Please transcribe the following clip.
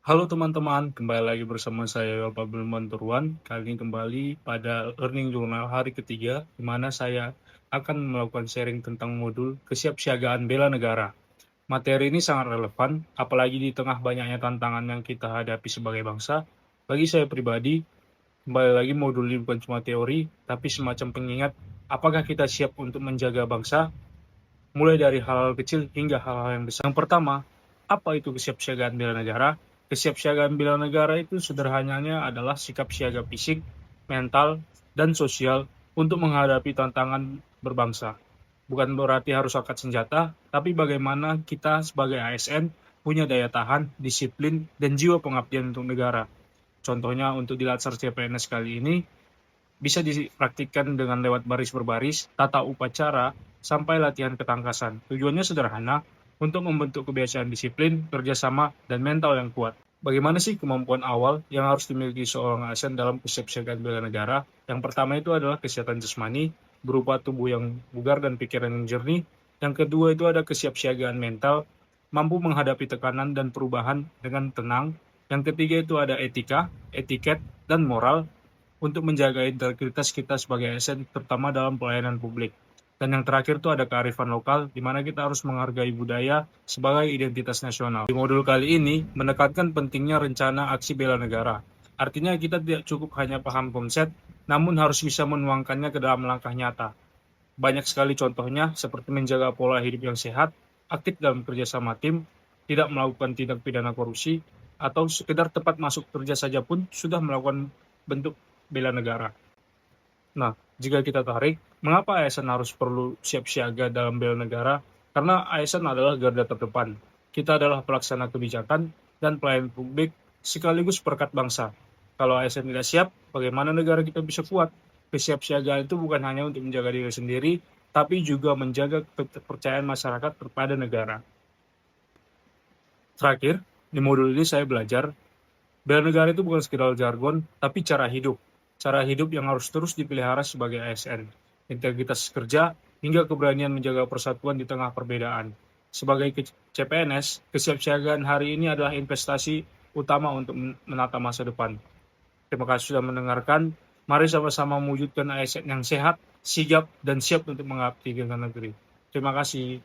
Halo teman-teman, kembali lagi bersama saya Yopabel Manturuan. Kali ini kembali pada Learning Journal hari ketiga, di mana saya akan melakukan sharing tentang modul kesiapsiagaan bela negara. Materi ini sangat relevan, apalagi di tengah banyaknya tantangan yang kita hadapi sebagai bangsa. Bagi saya pribadi, kembali lagi modul ini bukan cuma teori, tapi semacam pengingat apakah kita siap untuk menjaga bangsa, mulai dari hal-hal kecil hingga hal-hal yang besar. Yang pertama, apa itu kesiapsiagaan bela negara? Kesiapsiagaan bela negara itu sederhananya adalah sikap siaga fisik, mental, dan sosial untuk menghadapi tantangan berbangsa. Bukan berarti harus angkat senjata, tapi bagaimana kita sebagai ASN punya daya tahan, disiplin, dan jiwa pengabdian untuk negara. Contohnya untuk di Latsar CPNS kali ini, bisa dipraktikkan dengan lewat baris berbaris, tata upacara, sampai latihan ketangkasan. Tujuannya sederhana, untuk membentuk kebiasaan disiplin, kerjasama, dan mental yang kuat. Bagaimana sih kemampuan awal yang harus dimiliki seorang ASN dalam kesiapsiagaan bela negara? Yang pertama itu adalah kesehatan jasmani, berupa tubuh yang bugar dan pikiran yang jernih. Yang kedua itu ada kesiapsiagaan mental, mampu menghadapi tekanan dan perubahan dengan tenang. Yang ketiga itu ada etika, etiket, dan moral, untuk menjaga integritas kita sebagai ASN, terutama dalam pelayanan publik. Dan yang terakhir itu ada kearifan lokal, di mana kita harus menghargai budaya sebagai identitas nasional. Di modul kali ini, menekankan pentingnya rencana aksi bela negara. Artinya kita tidak cukup hanya paham konsep, namun harus bisa menuangkannya ke dalam langkah nyata. Banyak sekali contohnya, seperti menjaga pola hidup yang sehat, aktif dalam kerjasama tim, tidak melakukan tindak pidana korupsi, atau sekedar tepat masuk kerja saja pun sudah melakukan bentuk bela negara. Nah, jika kita tarik, mengapa ASN harus perlu siap siaga dalam bela negara? Karena ASN adalah garda terdepan. Kita adalah pelaksana kebijakan dan pelayan publik sekaligus perekat bangsa. Kalau ASN tidak siap, bagaimana negara kita bisa kuat? Kesiapsiagaan itu bukan hanya untuk menjaga diri sendiri, tapi juga menjaga kepercayaan masyarakat kepada negara. Terakhir, di modul ini saya belajar bela negara itu bukan sekedar jargon, tapi cara hidup. Cara hidup yang harus terus dipelihara sebagai ASN. Integritas kerja hingga keberanian menjaga persatuan di tengah perbedaan. Sebagai CPNS, kesiapsiagaan hari ini adalah investasi utama untuk menata masa depan. Terima kasih sudah mendengarkan. Mari sama-sama mewujudkan ASN yang sehat, sigap, dan siap untuk mengabdi negeri. Terima kasih.